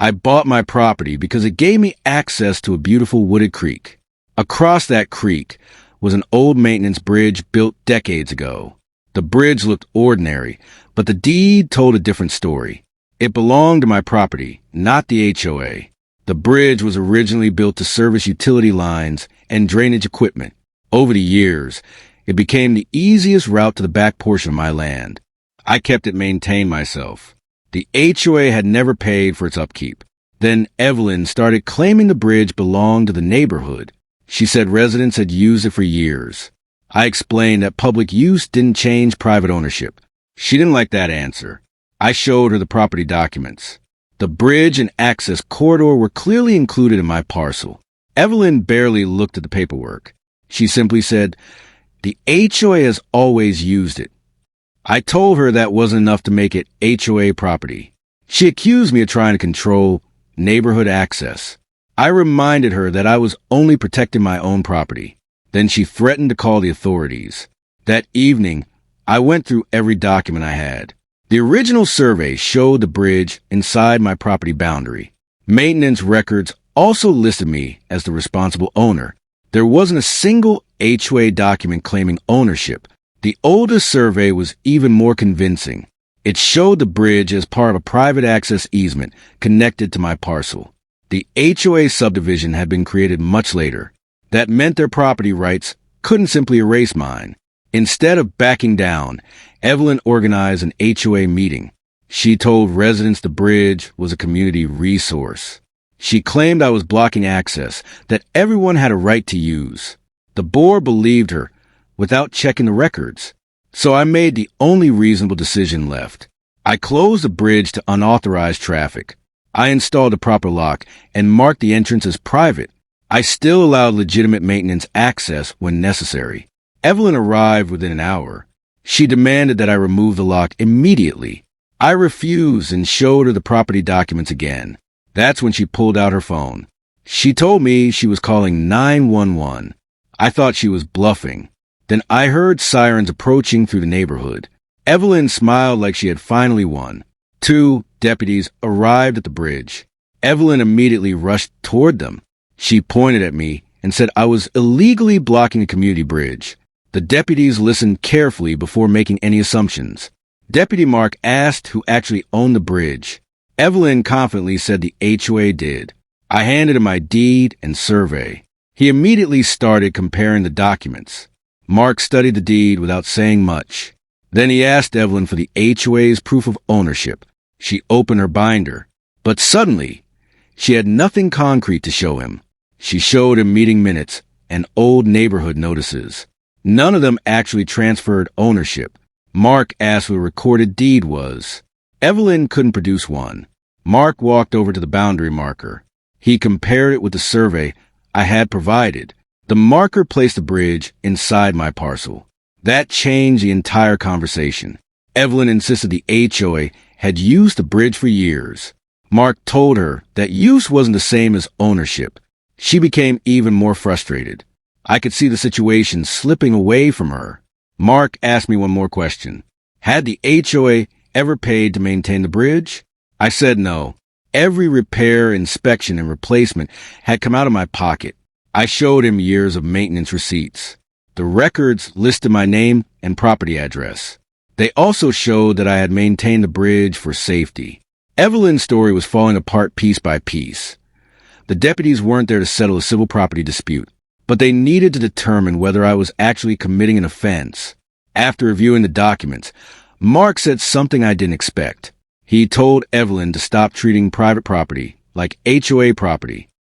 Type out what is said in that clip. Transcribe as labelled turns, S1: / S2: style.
S1: I bought my property because it gave me access to a beautiful wooded creek. Across that creek was an old maintenance bridge built decades ago. The bridge looked ordinary, but the deed told a different story. It belonged to my property, not the HOA. The bridge was originally built to service utility lines and drainage equipment. Over the years, it became the easiest route to the back portion of my land. I kept it maintained myself. The HOA had never paid for its upkeep. Then Evelyn started claiming the bridge belonged to the neighborhood. She said residents had used it for years. I explained that public use didn't change private ownership. She didn't like that answer. I showed her the property documents. The bridge and access corridor were clearly included in my parcel. Evelyn barely looked at the paperwork. She simply said, "The HOA has always used it." I told her that wasn't enough to make it HOA property. She accused me of trying to control neighborhood access. I reminded her that I was only protecting my own property. Then she threatened to call the authorities. That evening, I went through every document I had. The original survey showed the bridge inside my property boundary. Maintenance records also listed me as the responsible owner. There wasn't a single HOA document claiming ownership. The oldest survey was even more convincing. It showed the bridge as part of a private access easement connected to my parcel. The HOA subdivision had been created much later. That meant their property rights couldn't simply erase mine. Instead of backing down, Evelyn organized an HOA meeting. She told residents the bridge was a community resource. She claimed I was blocking access that everyone had a right to use. The board believed her without checking the records. So I made the only reasonable decision left. I closed the bridge to unauthorized traffic. I installed a proper lock and marked the entrance as private. I still allowed legitimate maintenance access when necessary. Evelyn arrived within an hour. She demanded that I remove the lock immediately. I refused and showed her the property documents again. That's when she pulled out her phone. She told me she was calling 911. I thought she was bluffing. Then I heard sirens approaching through the neighborhood. Evelyn smiled like she had finally won. 2 deputies arrived at the bridge. Evelyn immediately rushed toward them. She pointed at me and said I was illegally blocking a community bridge. The deputies listened carefully before making any assumptions. Deputy Mark asked who actually owned the bridge. Evelyn confidently said the HOA did. I handed him my deed and survey. He immediately started comparing the documents. Mark studied the deed without saying much. Then he asked Evelyn for the HOA's proof of ownership. She opened her binder. But suddenly, she had nothing concrete to show him. She showed him meeting minutes and old neighborhood notices. None of them actually transferred ownership. Mark asked what a recorded deed was. Evelyn couldn't produce one. Mark walked over to the boundary marker. He compared it with the survey I had provided. The marker placed the bridge inside my parcel. That changed the entire conversation. Evelyn insisted the HOA had used the bridge for years. Mark told her that use wasn't the same as ownership. She became even more frustrated. I could see the situation slipping away from her. Mark asked me one more question. Had the HOA ever paid to maintain the bridge? I said no. Every repair, inspection, and replacement had come out of my pocket. I showed him years of maintenance receipts. The records listed my name and property address. They also showed that I had maintained the bridge for safety. Evelyn's story was falling apart piece by piece. The deputies weren't there to settle a civil property dispute, but they needed to determine whether I was actually committing an offense. After reviewing the documents, Mark said something I didn't expect. He told Evelyn to stop treating private property like HOA property.